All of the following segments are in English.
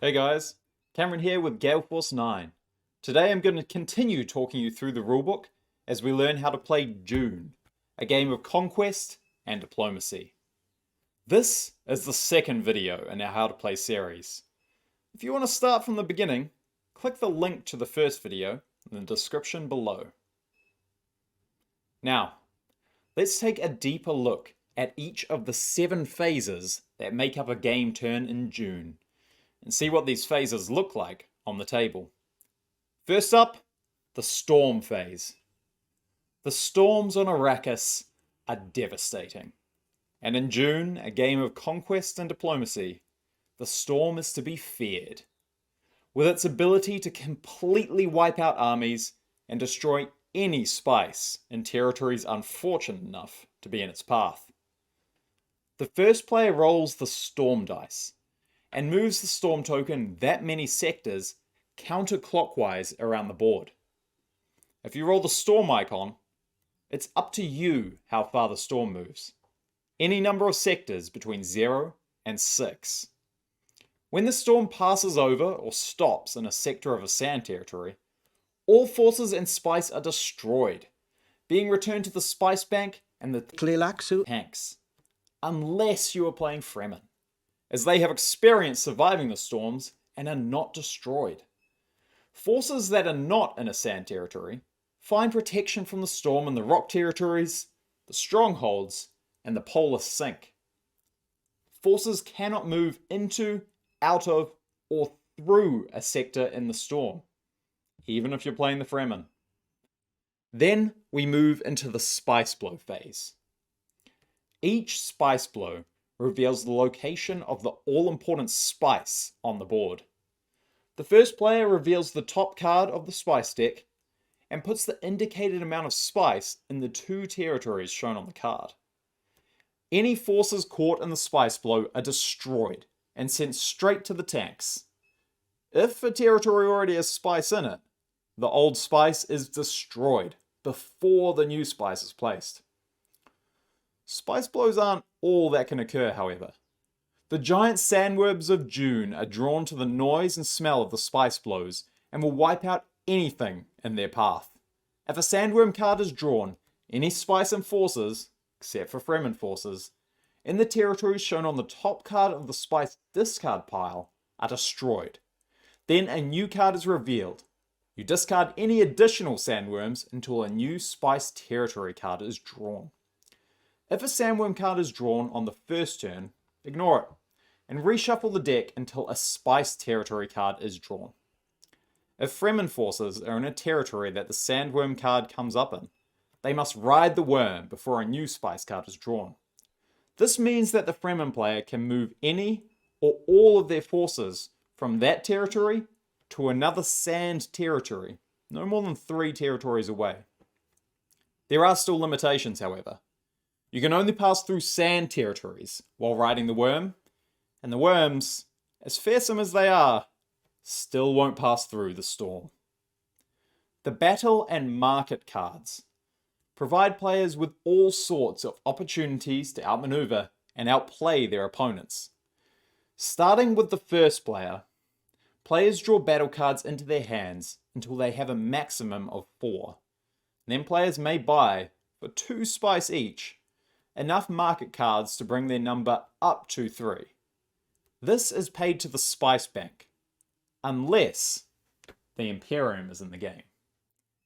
Hey guys, Cameron here with GaleForceNine. Today I'm going to continue talking you through the rulebook as we learn how to play Dune, a game of conquest and diplomacy. This is the second video in our How to Play series. If you want to start from the beginning, click the link to the first video in the description below. Now, let's take a deeper look at each of the 7 phases that make up a game turn in Dune, and see what these phases look like on the table. First up, the storm phase. The storms on Arrakis are devastating. And in Dune, a game of conquest and diplomacy, the storm is to be feared. With its ability to completely wipe out armies and destroy any spice in territories unfortunate enough to be in its path. The first player rolls the storm dice and moves the storm token that many sectors counterclockwise around the board. If you roll the storm icon, it's up to you how far the storm moves. Any number of sectors between 0 and 6. When the storm passes over or stops in a sector of a sand territory, all forces and spice are destroyed, being returned to the spice bank and the tanks, unless you are playing Fremen, as they have experience surviving the storms and are not destroyed. Forces that are not in a sand territory find protection from the storm in the rock territories, the strongholds, and the polar sink. Forces cannot move into, out of, or through a sector in the storm, even if you're playing the Fremen. Then we move into the spice blow phase. Each spice blow reveals the location of the all-important spice on the board. The first player reveals the top card of the spice deck and puts the indicated amount of spice in the 2 territories shown on the card. Any forces caught in the spice blow are destroyed and sent straight to the tanks. If a territory already has spice in it, the old spice is destroyed before the new spice is placed. Spice blows aren't all that can occur, however. The giant sandworms of Dune are drawn to the noise and smell of the spice blows and will wipe out anything in their path. If a sandworm card is drawn, any spice and forces, except for Fremen forces, in the territories shown on the top card of the spice discard pile are destroyed. Then a new card is revealed. You discard any additional sandworms until a new spice territory card is drawn. If a sandworm card is drawn on the first turn, ignore it, and reshuffle the deck until a spice territory card is drawn. If Fremen forces are in a territory that the sandworm card comes up in, they must ride the worm before a new spice card is drawn. This means that the Fremen player can move any or all of their forces from that territory to another sand territory, no more than 3 territories away. There are still limitations, however. You can only pass through sand territories while riding the worm, and the worms, as fearsome as they are, still won't pass through the storm. The battle and market cards provide players with all sorts of opportunities to outmaneuver and outplay their opponents. Starting with the first player, players draw battle cards into their hands until they have a maximum of 4. Then players may buy, for 2 spice each, enough market cards to bring their number up to 3. This is paid to the spice bank, unless the Imperium is in the game,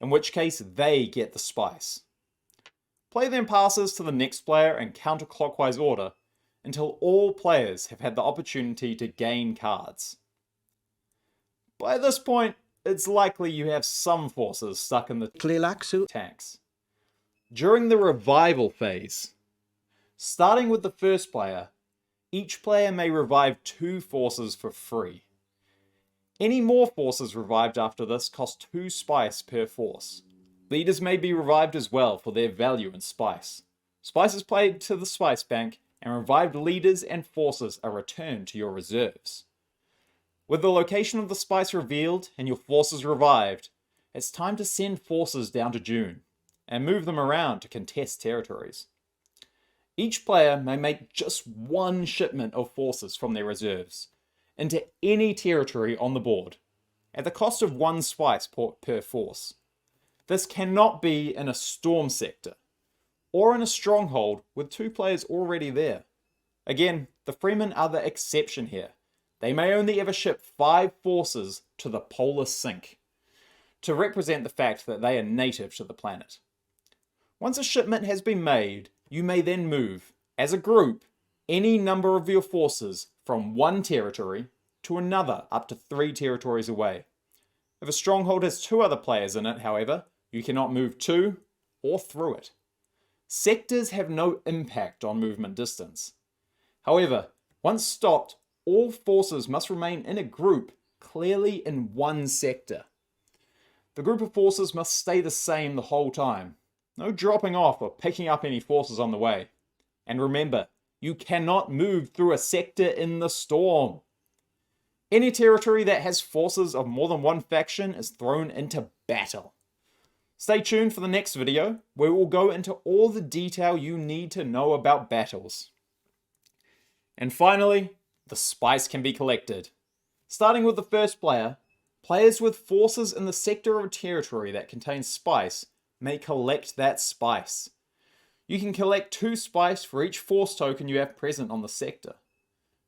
in which case they get the spice. Play then passes to the next player in counterclockwise order until all players have had the opportunity to gain cards. By this point, it's likely you have some forces stuck in the tanks. During the revival phase, starting with the first player, each player may revive 2 forces for free. Any more forces revived after this cost 2 spice per force. Leaders may be revived as well for their value in spice. Spice is played to the spice bank, and revived leaders and forces are returned to your reserves. With the location of the spice revealed and your forces revived, it's time to send forces down to Dune and move them around to contest territories. Each player may make just 1 shipment of forces from their reserves, into any territory on the board, at the cost of 1 spice per force. This cannot be in a storm sector, or in a stronghold with 2 players already there. Again, the Fremen are the exception here. They may only ever ship 5 forces to the polar sink, to represent the fact that they are native to the planet. Once a shipment has been made, you may then move, as a group, any number of your forces from 1 territory to another up to 3 territories away. If a stronghold has 2 other players in it, however, you cannot move to or through it. Sectors have no impact on movement distance. However, once stopped, all forces must remain in a group clearly in 1 sector. The group of forces must stay the same the whole time. No dropping off or picking up any forces on the way. And remember, you cannot move through a sector in the storm. Any territory that has forces of more than 1 faction is thrown into battle. Stay tuned for the next video, where we'll go into all the detail you need to know about battles. And finally, the spice can be collected. Starting with the first player, players with forces in the sector or territory that contains spice may collect that spice. You can collect 2 spice for each force token you have present on the sector.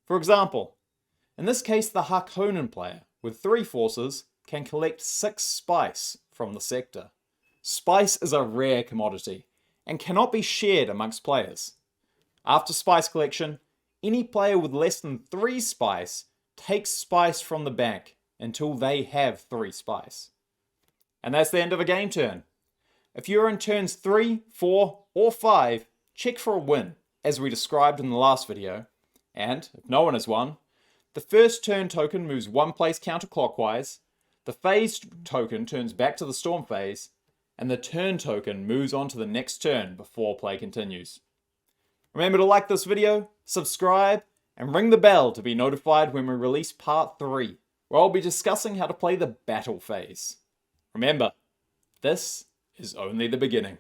For example, in this case the Harkonnen player with 3 forces can collect 6 spice from the sector. Spice is a rare commodity and cannot be shared amongst players. After spice collection, any player with less than 3 spice takes spice from the bank until they have 3 spice. And that's the end of a game turn. If you're in turns 3, 4, or 5, check for a win, as we described in the last video. And, if no one has won, the first turn token moves 1 place counterclockwise, the phase token turns back to the storm phase, and the turn token moves on to the next turn before play continues. Remember to like this video, subscribe, and ring the bell to be notified when we release part 3, where I'll be discussing how to play the battle phase. Remember, this is only the beginning.